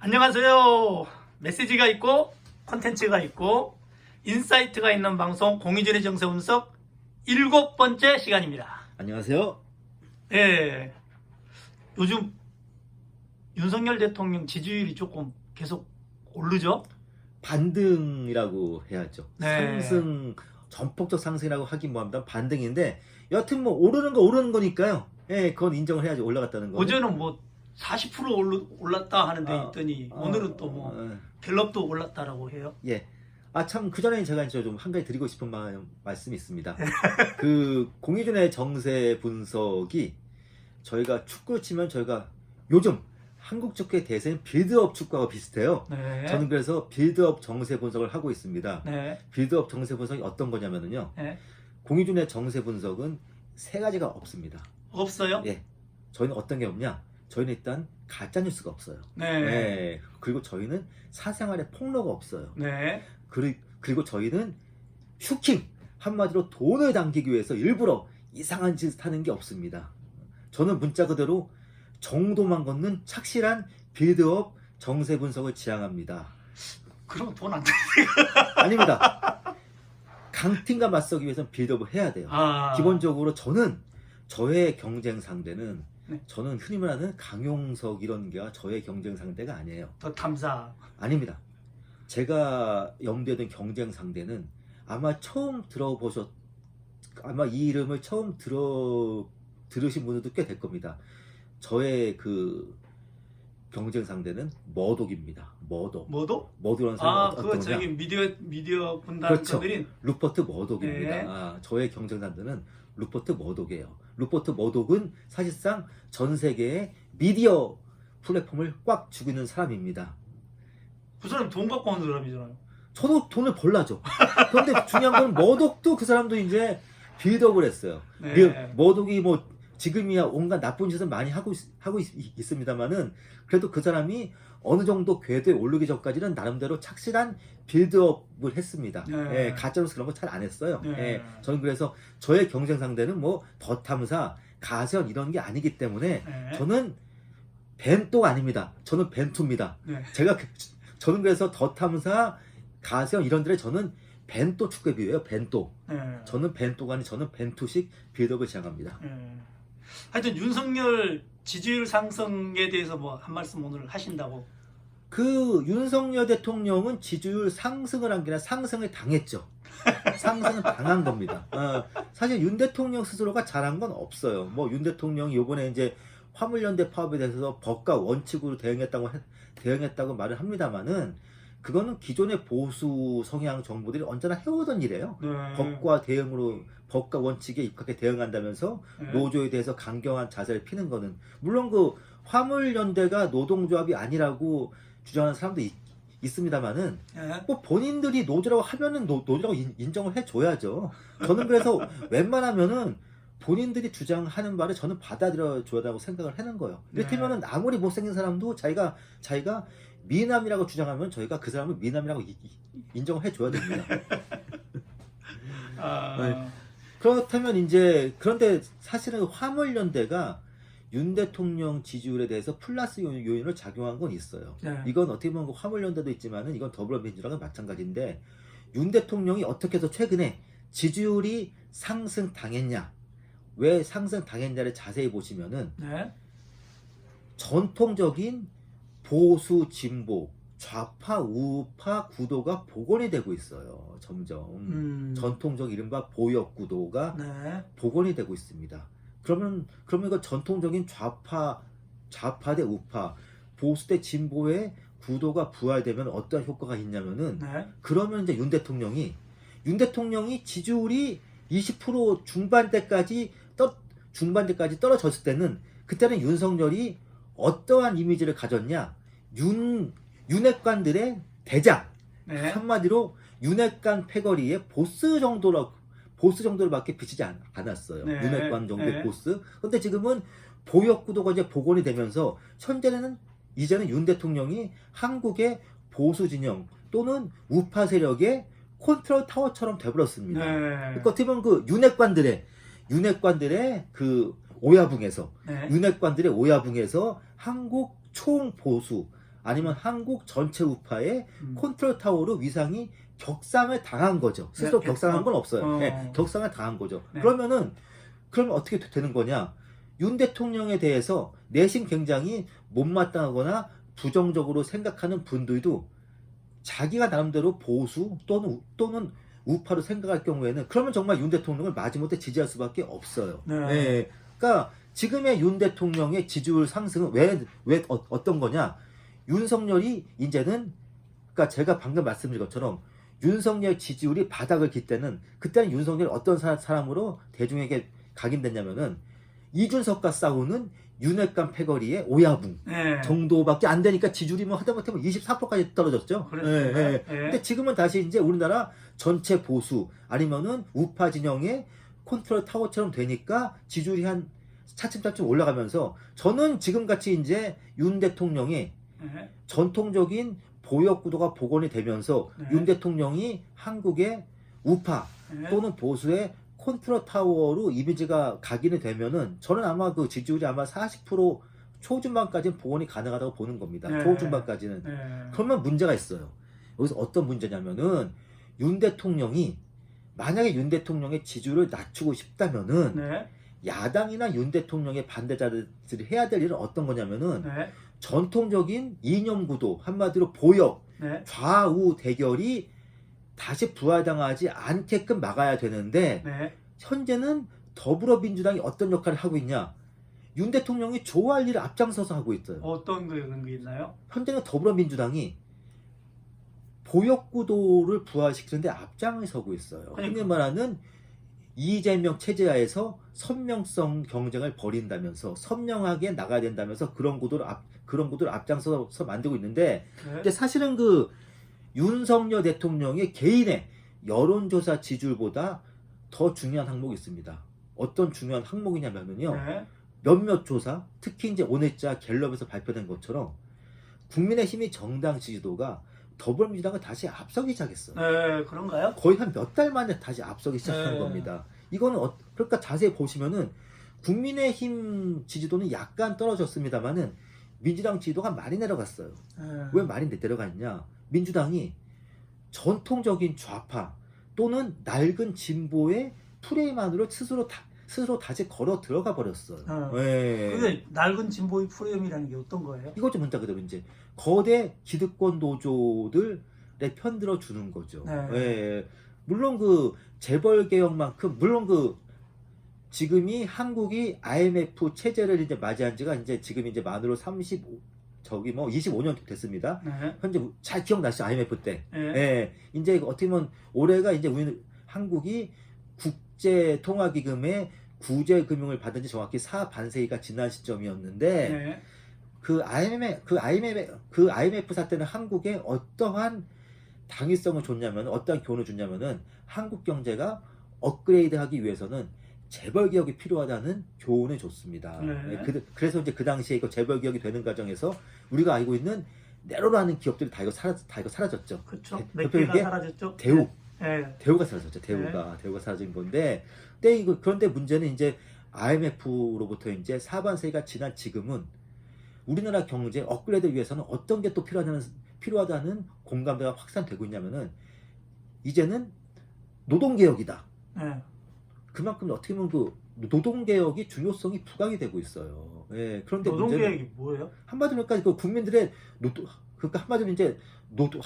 안녕하세요. 메시지가 있고 콘텐츠가 있고 인사이트가 있는 방송 공희준의 정세 분석 7번째 시간입니다. 안녕하세요. 예. 요즘 윤석열 대통령 지지율이 조금 계속 오르죠? 반등이라고 해야죠. 네. 상승, 전폭적 상승이라고 하긴 뭐합니다. 반등인데 여튼 뭐 오르는 거 오르는 거니까요. 예, 그건 인정을 해야지 올라갔다는 거. 어제는 뭐 40% 올랐다 하는 데 있더니 오늘은 또 뭐 갤럽도 올랐다라고 해요. 예. 아, 참, 그전에 제가 이제 좀 한 가지 드리고 싶은 말씀이 있습니다. 그, 공희준의 정세 분석이 저희가 축구 치면 저희가 요즘 한국 축구의 대세는 빌드업 축구와 비슷해요. 네. 저는 그래서 빌드업 정세 분석을 하고 있습니다. 네. 빌드업 정세 분석이 어떤 거냐면요. 네. 공희준의 정세 분석은 세 가지가 없습니다. 없어요? 예. 저희는 어떤 게 없냐? 저희는 일단 가짜뉴스가 없어요. 네. 예. 그리고 저희는 사생활의 폭로가 없어요. 네. 그리고 저희는 슈킹! 한마디로 돈을 당기기 위해서 일부러 이상한 짓을 하는 게 없습니다. 저는 문자 그대로 정도만 걷는 착실한 빌드업 정세 분석을 지향합니다. 그럼 돈 안 돼. 아닙니다. 강팀과 맞서기 위해서는 빌드업을 해야 돼요. 기본적으로 저는 저의 경쟁 상대는 네. 저는 흔히 말하는 강용석 이런 게가 저의 경쟁 상대가 아니에요. 더 탐사. 아닙니다. 제가 염두에 둔 경쟁 상대는 아마 아마 이 이름을 처음 들으신 분들도 꽤 될 겁니다. 저의 그 경쟁 상대는 머독입니다. 머독. 머독이라는 사람이 그거 어떤 저기 거냐? 미디어 분단 그렇죠. 분들이 루퍼트 머독입니다. 네. 저의 경쟁 상대는 루퍼트 머독이에요. 루퍼트 머독은 사실상 전 세계의 미디어 플랫폼을 꽉 쥐고 있는 사람입니다. 그 사람 돈 갖고 하는 사람이잖아요. 저도 돈을 벌라죠. 그런데 중요한 건 머독도 그 사람도 이제 빌드업을 했어요. 네. 머독이 뭐 지금이야 온갖 나쁜 짓을 많이 하고 있습니다만은 그래도 그 사람이 어느 정도 궤도에 오르기 전까지는 나름대로 착실한 빌드업을 했습니다. 네. 예, 가짜로서 그런 거 잘 안 했어요. 네. 예, 저는 그래서 저의 경쟁 상대는 뭐 더탐사, 가세현 이런 게 아니기 때문에 네. 저는 벤또가 아닙니다. 저는 벤투입니다. 네. 저는 그래서 더탐사, 가세현 이런 데를 저는 벤또 축구에 비유해요. 벤또. 네. 저는 벤또가 아니 저는 벤투식 빌드업을 지향합니다. 네. 하여튼 윤석열 지지율 상승에 대해서 뭐 한 말씀 오늘 하신다고. 그 윤석열 대통령은 지지율 상승을 한 게 아니라 상승을 당했죠. 상승은 당한 겁니다. 사실 윤 대통령 스스로가 잘한 건 없어요. 뭐 윤 대통령이 이번에 이제 화물연대 파업에 대해서 법과 원칙으로 대응했다고 말을 합니다만은 그거는 기존의 보수 성향 정부들이 언제나 해오던 일이에요. 네. 법과 원칙에 입각해 대응한다면서 네. 노조에 대해서 강경한 자세를 피는 거는 물론 그 화물연대가 노동조합이 아니라고 주장하는 사람도 있습니다만은 네. 뭐 본인들이 노조라고 하면은 노조라고 인정을 해줘야죠. 저는 그래서 웬만하면은 본인들이 주장하는 말을 저는 받아들여 줘야 된다고 생각을 하는 거예요. 이를테면은 아무리 못생긴 사람도 자기가 미남이라고 주장하면 저희가 그 사람을 미남이라고 인정을 해줘야 됩니다. 네. 그렇다면 이제 그런데 사실은 화물연대가 윤 대통령 지지율에 대해서 플러스 요인을 작용한 건 있어요. 네. 이건 어떻게 보면 화물연대도 있지만은 이건 더불어민주당은 마찬가지인데 윤 대통령이 어떻게 해서 최근에 지지율이 상승당했냐? 왜 상승당했냐를 자세히 보시면은 네. 전통적인 보수 진보 좌파 우파 구도가 복원이 되고 있어요. 점점 전통적 이른바 보역 구도가 네. 복원이 되고 있습니다. 그러면 이거 전통적인 좌파 대 우파 보수 대 진보의 구도가 부활되면 어떤 효과가 있냐면은 네. 그러면 이제 윤 대통령이 지지율이 20% 중반대까지 떨어졌을 때는 그때는 윤석열이 어떠한 이미지를 가졌냐? 윤핵관들의 대장. 네. 한마디로 윤핵관 패거리의 보스 정도로밖에 비치지 않았어요. 네. 윤핵관 정도의 네. 보스. 근데 지금은 보역 구도가 이제 복원이 되면서 이제는 윤 대통령이 한국의 보수 진영 또는 우파 세력의 컨트롤 타워처럼 돼버렸습니다. 네. 그러니까 어떻게 보면 그 윤핵관들의 그 오야붕에서 네. 한국 총보수 아니면 한국 전체 우파의 음. 컨트롤 타워로 위상이 격상을 당한 거죠. 스스로 네, 격상한 건 없어요. 어. 네, 격상을 당한 거죠. 네. 그러면 어떻게 되는 거냐? 윤 대통령에 대해서 내심 굉장히 못마땅하거나 부정적으로 생각하는 분들도 자기가 나름대로 보수 또는 우파로 생각할 경우에는 그러면 정말 윤 대통령을 마지못해 지지할 수밖에 없어요. 네. 네. 그러니까 지금의 윤 대통령의 지지율 상승은 왜 어떤 거냐? 윤석열이 이제는 그러니까 제가 방금 말씀드린 것처럼 윤석열 지지율이 바닥을 길 때는 그때는 윤석열이 어떤 사람으로 대중에게 각인됐냐면은 이준석과 싸우는 윤핵관 패거리의 오야붕 네. 정도밖에 안 되니까 지지율이 뭐 하다못해 24%까지 떨어졌죠. 그렇습니다. 예, 예. 예. 근데 지금은 다시 이제 우리나라 전체 보수 아니면은 우파 진영의 컨트롤 타워처럼 되니까 지지율이 한 차츰차츰 올라가면서 저는 지금같이 이제 윤 대통령의 네. 전통적인 보역 구도가 복원이 되면서 네. 윤 대통령이 한국의 우파 네. 또는 보수의 컨트롤 타워로 이미지가 각인이 되면은 저는 아마 그 지지율이 아마 40% 초중반까지는 복원이 가능하다고 보는 겁니다. 네. 초중반까지는. 네. 그러면 문제가 있어요. 여기서 어떤 문제냐면은 윤 대통령이 만약에 윤 대통령의 지지율을 낮추고 싶다면은 네. 야당이나 윤 대통령의 반대자들이 해야 될 일은 어떤 거냐면은 네. 전통적인 이념 구도 한마디로 보역 네. 좌우 대결이 다시 부활당하지 않게끔 막아야 되는데 네. 현재는 더불어민주당이 어떤 역할을 하고 있냐? 윤 대통령이 좋아할 일을 앞장서서 하고 있어요. 어떤 그런 게 있나요? 현재는 더불어민주당이 보역 구도를 부활시키는데 앞장을 서고 있어요. 그러니까. 흔히 말하는 이재명 체제하에서 선명성 경쟁을 벌인다면서 선명하게 나가야 된다면서 그런 구도를 앞장서서 만들고 있는데 네. 근데 사실은 그 윤석열 대통령의 개인의 여론조사 지지율보다 더 중요한 항목이 있습니다. 어떤 중요한 항목이냐면요. 네. 몇몇 조사, 특히 이제 오늘자 갤럽에서 발표된 것처럼 국민의힘이 정당 지지도가 더불어민주당을 다시 앞서기 시작했어요. 네. 그런가요? 거의 한 몇 달 만에 다시 앞서기 시작한 네. 겁니다. 이거는 그러니까 자세히 보시면은 국민의힘 지지도는 약간 떨어졌습니다만은 민주당 지지도가 많이 내려갔어요. 네. 왜 많이 내려갔냐? 민주당이 전통적인 좌파 또는 낡은 진보의 프레임 안으로 스스로 다시 걸어 들어가 버렸어요. 예. 그게 낡은 진보의 프레임이라는 게 어떤 거예요? 이거 좀 문자 그대로 이제 거대 기득권 노조들의 편들어 주는 거죠. 네. 예. 물론 그 재벌 개혁만큼 물론 그 지금이 한국이 IMF 체제를 이제 맞이한 지가 이제 지금 이제 만으로 25년 됐습니다. 네. 현재 잘 기억나시죠? IMF 때. 네. 예. 이제 어떻게 보면 올해가 이제 한국이 국제통화기금의 구제 금융을 받은 지 정확히 4반세기가 지난 시점이었는데 네. 그 IMF 사태는 한국에 어떠한 당위성을 줬냐면 어떠한 교훈을 줬냐면은 한국 경제가 업그레이드하기 위해서는 재벌 개혁이 필요하다는 교훈을 줬습니다. 네. 그래서 이제 그 당시에 이거 재벌 개혁이 되는 과정에서 우리가 알고 있는 네로라는 기업들이 다 이거 사라졌죠. 그렇죠. 몇 개가 대표적인 게 사라졌죠? 대우. 네. 대우가 사라졌죠. 대우가 사라진 건데, 그런데 문제는 이제 IMF로부터 이제 4반세기가 지난 지금은 우리나라 경제 업그레이드를 위해서는 어떤 게 또 필요하다는 공감대가 확산되고 있냐면은 이제는 노동개혁이다. 네. 그만큼 어떻게 보면 그 노동개혁이 중요성이 부각이 되고 있어요. 예, 그런데 노동개혁이 뭐예요? 한마디로 그러니까 그 국민들의 그러니까 한마디로 이제 노동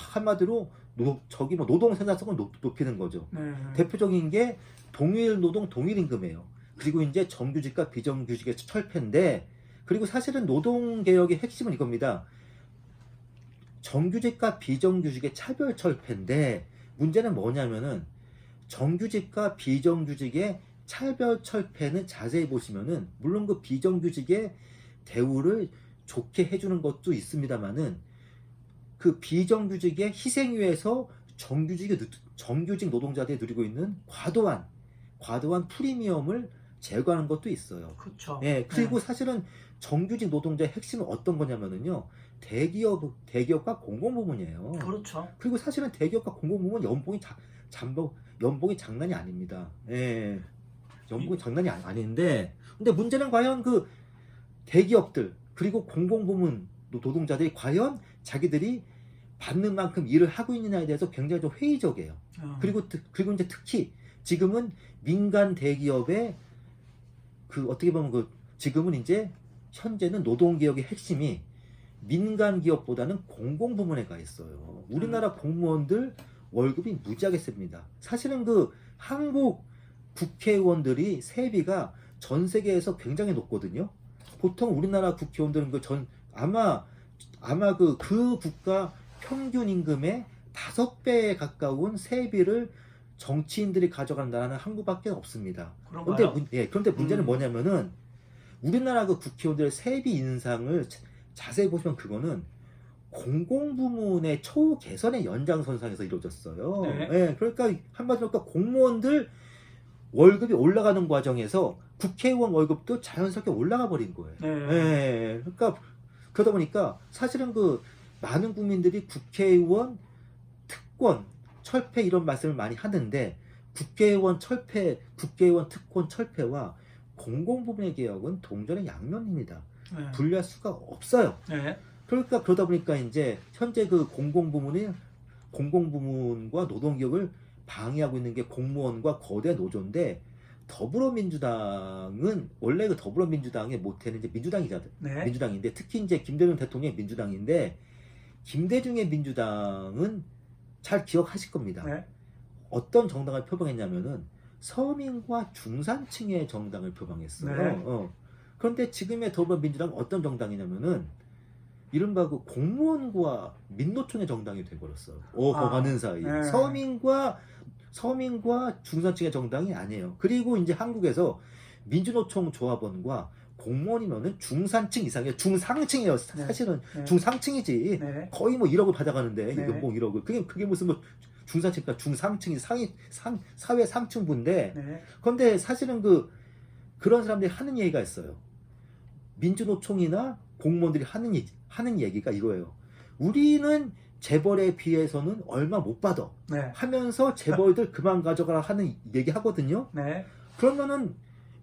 생산성을 높이는 거죠. 네. 대표적인 게 동일 노동 동일 임금이에요. 그리고 이제 정규직과 비정규직의 철폐인데 그리고 사실은 노동 개혁의 핵심은 이겁니다. 정규직과 비정규직의 차별 철폐인데 문제는 뭐냐면은 정규직과 비정규직의 차별 철폐는 자세히 보시면은 물론 그 비정규직의 대우를 좋게 해주는 것도 있습니다만은 그 비정규직의 희생위에서 정규직 노동자들이 누리고 있는 과도한 프리미엄을 제거하는 것도 있어요. 그렇죠. 예, 그리고 사실은 정규직 노동자의 핵심은 어떤 거냐면은요, 대기업과 공공부문이에요. 그렇죠. 그리고 사실은 대기업과 공공부문 연봉이 장난이 아닙니다. 예, 연봉이 장난이 아닌데, 근데 문제는 과연 그 대기업들 그리고 공공부문 노동자들이 과연 자기들이 받는 만큼 일을 하고 있느냐에 대해서 굉장히 좀 회의적이에요. 그리고 이제 특히 지금은 민간 대기업의 그 어떻게 보면 그 지금은 이제 현재는 노동개혁의 핵심이 민간 기업보다는 공공부문에 가 있어요. 우리나라 공무원들 월급이 무지하게 셉니다. 사실은 그 한국 국회의원들이 세비가 전 세계에서 굉장히 높거든요. 보통 우리나라 국회의원들은 아마 그 국가 평균 임금의 5배에 가까운 세비를 정치인들이 가져간다는 한국밖에 없습니다. 그런데 문제는 뭐냐면은 우리나라 그 국회의원들의 세비 인상을 자세히 보시면 그거는 공공부문의 초개선의 연장선상에서 이루어졌어요. 네. 예, 그러니까 한마디로 공무원들 월급이 올라가는 과정에서 국회의원 월급도 자연스럽게 올라가 버린 거예요. 네. 예, 그러니까 그러다 보니까 사실은 그 많은 국민들이 국회의원 특권, 철폐 이런 말씀을 많이 하는데 국회의원 특권 철폐와 공공부문의 개혁은 동전의 양면입니다. 네. 분리할 수가 없어요. 네. 그러니까 그러다 보니까 이제 현재 그 공공부문과 노동개혁을 방해하고 있는 게 공무원과 거대 노조인데 더불어민주당은 원래 그 더불어민주당의 모태는 이제 네. 민주당인데 특히 이제 김대중 대통령의 민주당인데 김대중의 민주당은 잘 기억하실 겁니다. 네. 어떤 정당을 표방했냐면은 서민과 중산층의 정당을 표방했어요. 네. 그런데 지금의 더불어민주당은 어떤 정당이냐면은 이른바 그 공무원과 민노총의 정당이 돼버렸어요. 하는 사이. 네. 서민과 중산층의 정당이 아니에요. 그리고 이제 한국에서 민주노총 조합원과 공무원이면은 중산층 이상이에요. 중상층이에요. 사실은 네. 중상층이지. 네. 거의 뭐 1억을 받아가는데 네. 연봉 1억을. 그게 무슨 뭐 중산층이니까 중상층이 사회 상층부인데. 네. 그런데 사실은 그런 사람들이 하는 얘기가 있어요. 민주노총이나 공무원들이 하는 얘기가 이거예요. 우리는 재벌에 비해서는 얼마 못 받아. 네. 하면서 재벌들 그만 가져가라 하는 얘기 하거든요. 네. 그러면은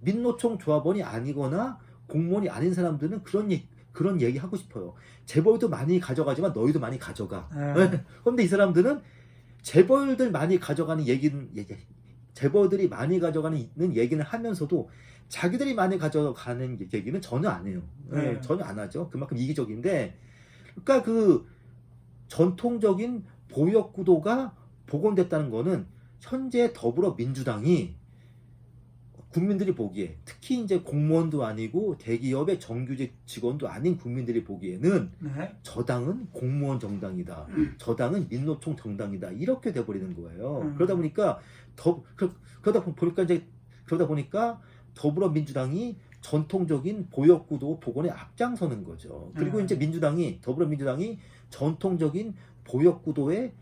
민노총 조합원이 아니거나 공무원이 아닌 사람들은 그런 얘기 하고 싶어요. 재벌도 많이 가져가지만 너희도 많이 가져가. 그런데 이 사람들은 재벌들 많이 가져가는 재벌들이 많이 가져가는 얘기는 하면서도 자기들이 많이 가져가는 얘기는 전혀 안 해요. 전혀 안 하죠. 그만큼 이기적인데, 그러니까 그 전통적인 보역 구도가 복원됐다는 거는 현재 더불어민주당이 국민들이 보기에 특히 이제 공무원도 아니고 대기업의 정규직 직원도 아닌 국민들이 보기에는 네. 저 당은 공무원 정당이다. 저 당은 민노총 정당이다. 이렇게 돼버리는 거예요. 그러다 보니까 그러다 보니까 더불어민주당이 전통적인 보역구도 복원에 앞장서는 거죠. 그리고 이제 더불어민주당이 전통적인 보역구도의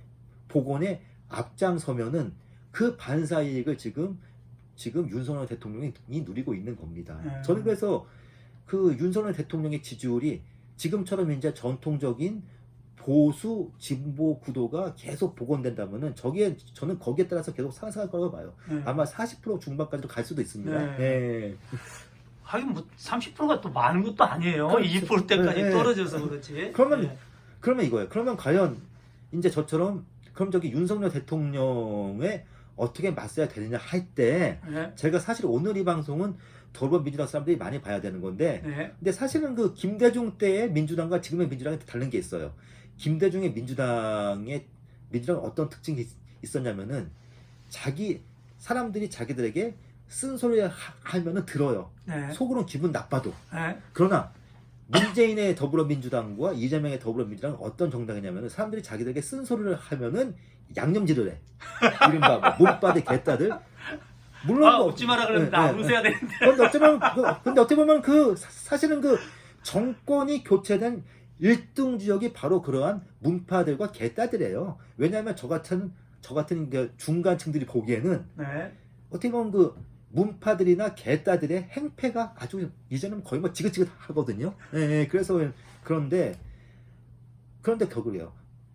복원에 앞장서면은 그 반사이익을 지금 윤석열 대통령이 누리고 있는 겁니다. 저는 그래서 그 윤석열 대통령의 지지율이 지금처럼 이제 전통적인 보수 진보 구도가 계속 복원된다면은 저는 거기에 따라서 계속 상승할 거라고 봐요. 아마 40% 중반까지도 갈 수도 있습니다. 네. 하긴 뭐 30%가 또 많은 것도 아니에요. 그렇죠. 20%대까지 떨어져서 그렇지. 그러면 이거예요. 그러면 과연 이제 저처럼 그럼 윤석열 대통령에 어떻게 맞서야 되느냐 할 때 제가 사실 오늘 이 방송은 더불어민주당 사람들이 많이 봐야 되는 건데 근데 사실은 그 김대중 때의 민주당과 지금의 민주당이 다른 게 있어요. 김대중의 민주당은 어떤 특징이 있었냐면은 사람들이 자기들에게 쓴소리 하면은 들어요. 속으로는 기분 나빠도. 그러나 문재인의 더불어민주당과 이재명의 더불어민주당은 어떤 정당이냐면은 사람들이 자기들에게 쓴소리를 하면은 양념질을 해. 이른바 몸빠대 개따들. 물론 웃지 마라 그러면 나 웃어야 되는데. 근데 어떻게 보면 사실은 정권이 교체된 1등 지역이 바로 그러한 문파들과 개따들이에요. 왜냐하면 저 같은 중간층들이 보기에는 어떻게 보면 문파들이나 개따들의 행패가 아주 이제는 거의 뭐 지긋지긋하거든요. 그래서 그런데 겨울이에요.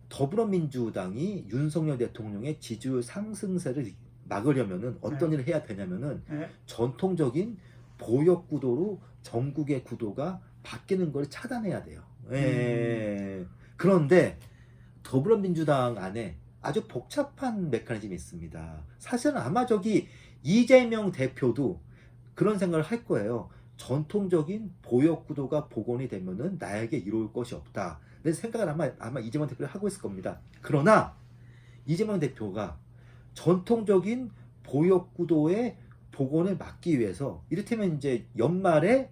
더불어민주당이 윤석열 대통령의 지지율 상승세를 막으려면은 어떤 일을 해야 되냐면은 전통적인 보역 구도로 전국의 구도가 바뀌는 걸 차단해야 돼요. 그런데 더불어민주당 안에 아주 복잡한 메커니즘이 있습니다. 사실은 아마 저기 이재명 대표도 그런 생각을 할 거예요. 전통적인 보역구도가 복원이 되면은 나에게 이로울 것이 없다. 내 생각을 아마 이재명 대표가 하고 있을 겁니다. 그러나 이재명 대표가 전통적인 보역구도의 복원을 막기 위해서 이를테면 이제 연말에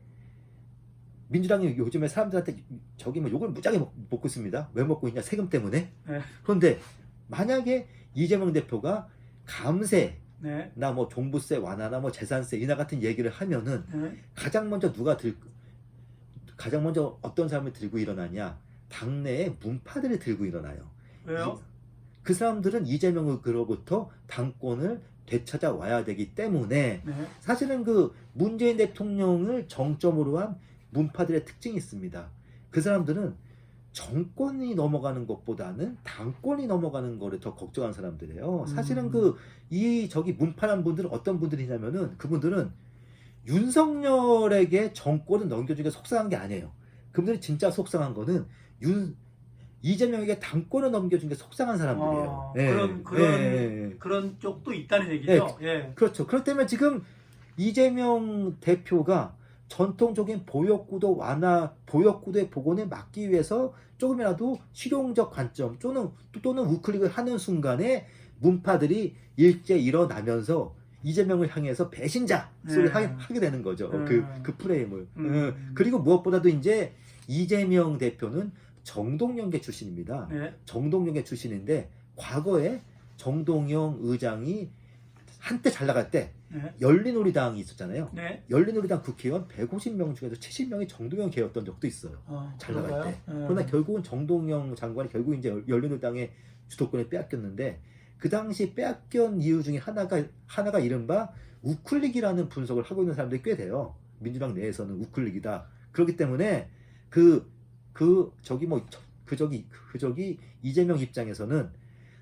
민주당이 요즘에 사람들한테 저기 뭐 욕을 무지하게 먹고 있습니다. 왜 먹고 있냐? 세금 때문에. 네. 그런데 만약에 이재명 대표가 감세 네. 나 뭐 종부세 완화나 뭐 재산세 인하 같은 얘기를 하면은 네. 가장 먼저 어떤 사람이 들고 일어나냐? 당내의 문파들이 들고 일어나요. 왜요? 그 사람들은 이재명으로부터 당권을 되찾아 와야 되기 때문에 네. 사실은 그 문재인 대통령을 정점으로 한 문파들의 특징이 있습니다. 그 사람들은 정권이 넘어가는 것보다는 당권이 넘어가는 거를 더 걱정하는 사람들이에요. 사실은 저기 문파란 분들은 어떤 분들이냐면은 그분들은 윤석열에게 정권을 넘겨주기가 속상한 게 아니에요. 그분들이 진짜 속상한 거는 이재명에게 당권을 넘겨준 게 속상한 사람들이에요. 그런 쪽도 있다는 얘기죠. 예. 그렇죠. 그렇기 때문에 지금 이재명 대표가 전통적인 보역구도 완화, 보역구도의 복원을 막기 위해서 조금이라도 실용적 관점 또는 우클릭을 하는 순간에 문파들이 일제 일어나면서 이재명을 향해서 배신자 소리를 하게 되는 거죠. 그 프레임을. 그리고 무엇보다도 이제 이재명 대표는 정동영계 출신입니다. 네. 정동영계 출신인데 과거에 정동영 의장이 한때 잘 나갈 때 네. 열린우리당이 있었잖아요. 네. 열린우리당 국회의원 150명 중에서 70명이 정동영 계였던 적도 있어요. 잘 나갈 때. 그러나 결국은 정동영 장관이 결국 이제 열린우리당의 주도권을 빼앗겼는데 그 당시 빼앗긴 이유 중에 하나가 이른바 우클릭이라는 분석을 하고 있는 사람들이 꽤 돼요. 민주당 내에서는 우클릭이다. 그렇기 때문에 저기 이재명 입장에서는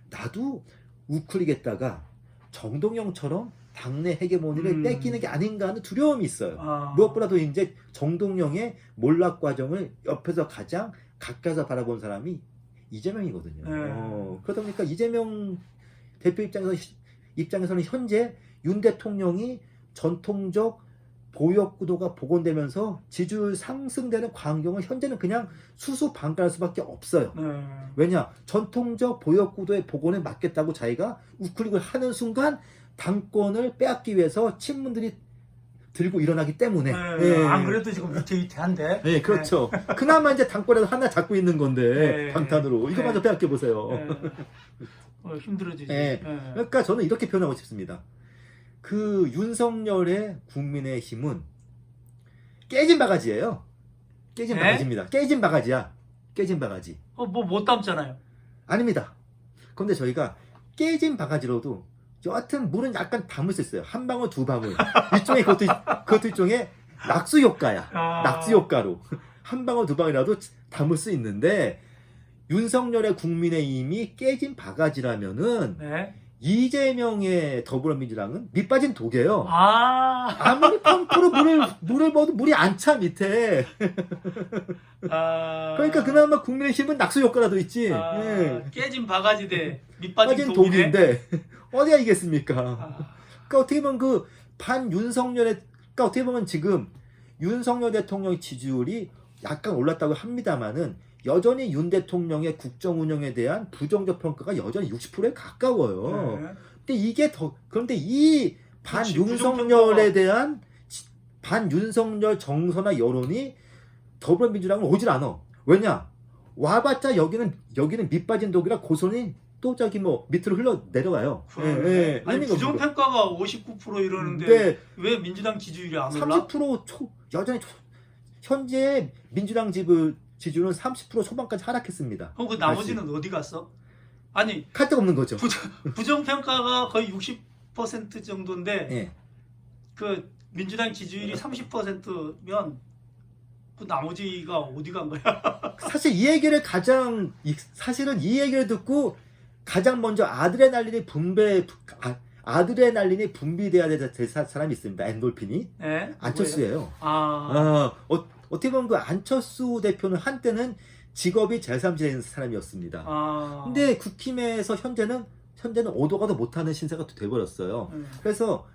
나도 우클릭했다가 정동영처럼 당내 헤게모니를 뺏기는 게 아닌가 하는 두려움이 있어요. 무엇보다도 이제 정동영의 몰락 과정을 옆에서 가장 가까이서 바라본 사람이 이재명이거든요. 그러다 보니까 이재명 대표 입장에서는 현재 윤 대통령이 전통적 보역구도가 복원되면서 지지율 상승되는 광경은 현재는 그냥 수수방관할 수밖에 없어요. 왜냐? 전통적 보역구도의 복원을 막겠다고 자기가 우클릭을 하는 순간 당권을 빼앗기 위해서 친문들이 들고 일어나기 때문에. 안 그래도 지금 위태위태한데. 네, 그렇죠. 그나마 이제 당권에서 하나 잡고 있는 건데 방탄으로 이거마저 빼앗겨 보세요. 힘들어지지. 그러니까 저는 이렇게 표현하고 싶습니다. 그 윤석열의 국민의힘은 깨진 바가지예요. 깨진 바가지입니다. 깨진 바가지야. 깨진 바가지. 못 담잖아요. 아닙니다. 그런데 저희가 깨진 바가지로도 여하튼 물은 약간 담을 수 있어요. 한 방울 두 방울. 일종의 그것도 일종의 낙수 효과야. 낙수 효과로 한 방울 두 방울이라도 담을 수 있는데 윤석열의 국민의힘이 깨진 바가지라면은 이재명의 더불어민주당은 밑 빠진 독이에요. 아무리 펌프로 물을 먹어도 물이 안 차 밑에. 그러니까 그나마 국민의힘은 낙수 효과라도 있지. 깨진 바가지 대 밑 빠진 빠진 독인데 어디가 이겠습니까? 그러니까 어떻게 보면 그러니까 어떻게 보면 지금 윤석열 대통령의 지지율이 약간 올랐다고 합니다만은 여전히 윤 대통령의 국정 운영에 대한 부정적 평가가 여전히 60%에 가까워요. 그런데 이 반윤석열에 대한 반윤석열 정서나 여론이 더불어민주당은 오질 않아. 왜냐? 와봤자 여기는 밑빠진 독이라 고선이 또 저기 뭐 밑으로 흘러 내려가요. 아니 부정평가가 59% 이러는데 왜 민주당 지지율이 안 올라? 30% 여전히 현재 민주당 지지율은 30% 초반까지 하락했습니다. 그럼 그 나머지는 어디 갔어? 아니 갈 데가 없는 거죠. 부정평가가 거의 60% 정도인데 그 민주당 지지율이 30%면 그 나머지가 어디 간 거야? 사실은 이 얘기를 듣고 가장 먼저 아드레날린이 분비돼야 될 사람이 있습니다. 엔돌핀이. 안철수예요. 어떻게 보면 그 안철수 대표는 한때는 직업이 제3지대에 있는 사람이었습니다. 아. 근데 국힘에서 현재는 오도 가도 못하는 신세가 또 돼버렸어요. 그래서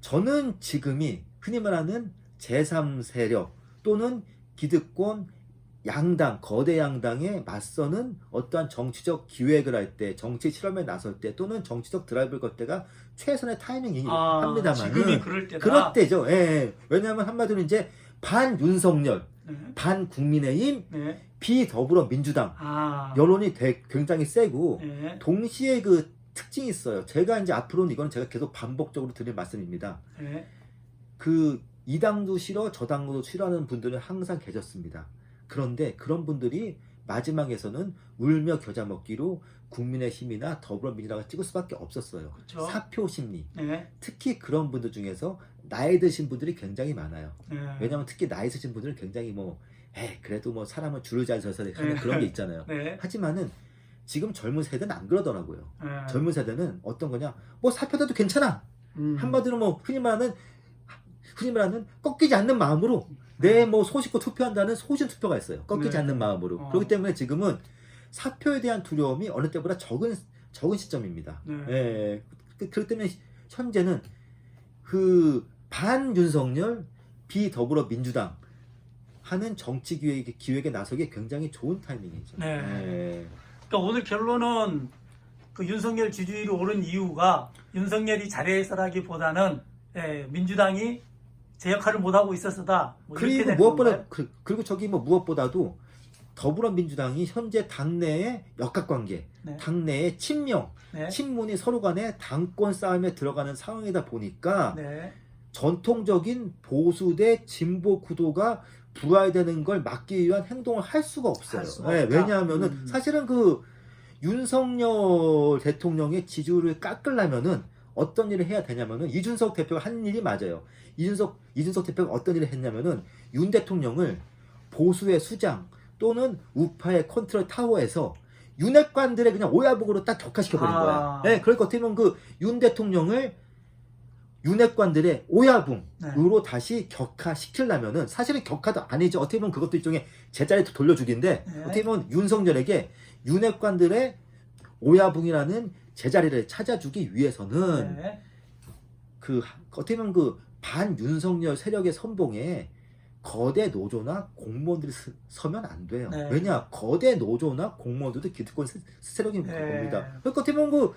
저는 지금이 흔히 말하는 제3세력 또는 기득권 양당, 거대 양당에 맞서는 어떠한 정치적 기획을 할 때, 정치 실험에 나설 때 또는 정치적 드라이브를 걸 때가 최선의 타이밍이긴 합니다만 지금이 그럴 때다. 그럴 때죠. 예. 왜냐하면 한마디로 이제 반윤석열, 반국민의힘, 네. 비더불어민주당 아. 여론이 굉장히 세고 네. 동시에 그 특징이 있어요. 제가 이제 앞으로는 이건 제가 계속 반복적으로 드릴 말씀입니다. 네. 그 이 당도 싫어 저 당도 싫어하는 분들은 항상 계셨습니다. 그런데 그런 분들이 마지막에서는 울며 겨자 먹기로 국민의힘이나 더불어민주당을 찍을 수밖에 없었어요. 그렇죠. 사표 심리. 네. 특히 그런 분들 중에서 나이 드신 분들이 굉장히 많아요. 네. 왜냐하면 특히 나이 드신 분들은 굉장히 그래도 뭐 사람은 줄을 잘 서서 하는 그런 게 있잖아요. 네. 하지만은 지금 젊은 세대는 안 그러더라고요. 네. 젊은 세대는 어떤 거냐? 뭐 사표돼도 괜찮아. 한마디로 뭐 흔히 말하는 꺾이지 않는 마음으로 내 뭐 소식고 투표한다는 소신 투표가 있어요. 꺾이지 네. 않는 마음으로. 그렇기 때문에 지금은 사표에 대한 두려움이 어느 때보다 적은 시점입니다. 네. 예. 그렇기 때문에 현재는 그 반윤석열 비더불어민주당 하는 정치 기획에 나서기 굉장히 좋은 타이밍이죠. 네. 예. 그러니까 오늘 결론은 그 윤석열 지지율이 오른 이유가 윤석열이 잘해서라기보다는 민주당이 제 역할을 못하고 있었다. 뭐 이렇게 그리고 되는 무엇보다 건가요? 그리고 저기 뭐 무엇보다도 더불어민주당이 현재 당내의 역학관계, 네. 당내의 친명, 네. 친문이 서로 간에 당권 싸움에 들어가는 상황이다 보니까 네. 전통적인 보수 대 진보 구도가 부활되는 걸 막기 위한 행동을 할 수가 없어요. 할 수가 네, 없다. 왜냐하면은 사실은 그 윤석열 대통령의 지지율을 깎으려면은 어떤 일을 해야 되냐면은 이준석 대표가 한 일이 맞아요. 이준석 대표가 어떤 일을 했냐면은 윤 대통령을 보수의 수장 또는 우파의 컨트롤 타워에서 윤핵관들의 그냥 오야복으로 딱 격화시켜버린 거야. 네, 그러니까 어떻게 보면 그 윤 대통령을 윤핵관들의 오야붕으로 다시 격화시키려면은 사실은 격화도 아니죠. 어떻게 보면 그것도 일종의 제자리에 돌려주기인데 어떻게 보면 윤석열에게 윤핵관들의 오야붕이라는 제자리를 찾아주기 위해서는 그 어떻게 보면 그 반윤석열 세력의 선봉에 거대 노조나 공무원들이 서면 안 돼요. 네. 왜냐? 거대 노조나 공무원들도 기득권 세력인 겁니다. 그러니까 어떻게 보면 그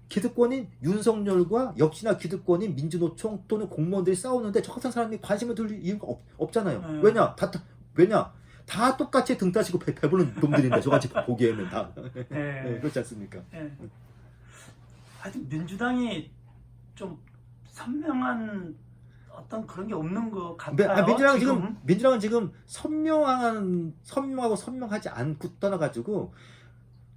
기득권인 윤석열과 역시나 기득권인 민주노총 또는 공무원들이 싸우는데 저 같은 사람이 관심을 둘 이유가 없잖아요. 왜냐? 다 똑같이 등 따시고 배부른 놈들인데 저같이 보기에는 다 네, 그렇지 않습니까? 하여튼 민주당이 좀 선명한 어떤 그런 게 없는 것 같아요. 민주당은 지금 선명하고 선명하지 않고 떠나가지고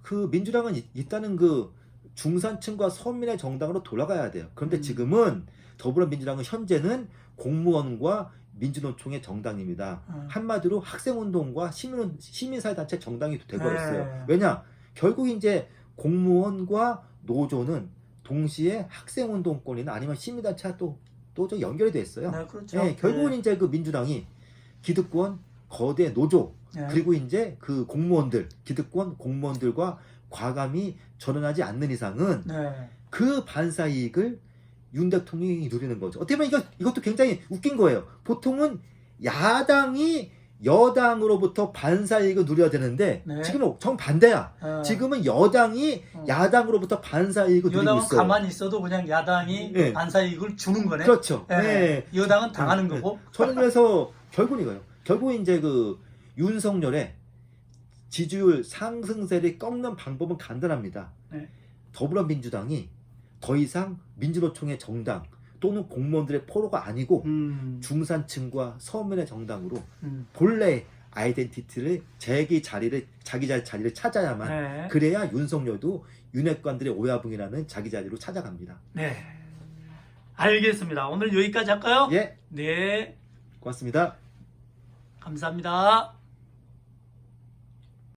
그 민주당은 일단은 그 중산층과 서민의 정당으로 돌아가야 돼요. 그런데 지금은 더불어민주당은 현재는 공무원과 민주노총의 정당입니다. 한마디로 학생운동과 시민사회단체 정당이 되버렸어요. 왜냐? 결국 이제 공무원과 노조는 동시에 학생운동권이나 아니면 시민단체와 또 연결이 돼 있어요. 네, 그렇죠. 네, 결국은 이제 그 민주당이 기득권, 거대 노조, 그리고 이제 그 기득권 공무원들과 과감히 전환하지 않는 이상은 그 반사이익을 윤 대통령이 누리는 거죠. 어떻게 보면 이것도 굉장히 웃긴 거예요. 보통은 야당이 여당으로부터 반사이익을 누려야 되는데 지금은 정반대야. 지금은 여당이 야당으로부터 반사이익을 누리고 여당은 있어요. 가만히 있어도 그냥 야당이 반사이익을 주는 거네. 그렇죠. 여당은 당하는 거고. 저는 그래서 결국은 이거예요. 결국 이제 그 윤석열의 지지율 상승세를 꺾는 방법은 간단합니다. 더불어민주당이 더 이상 민주노총의 정당 또는 공무원들의 포로가 아니고 중산층과 서민의 정당으로 본래의 아이덴티티를 자기 자리를 찾아야만 그래야 윤석열도 윤핵관들의 오야붕이라는 자기 자리로 찾아갑니다. 네, 알겠습니다. 오늘 여기까지 할까요? 예, 네, 고맙습니다. 감사합니다.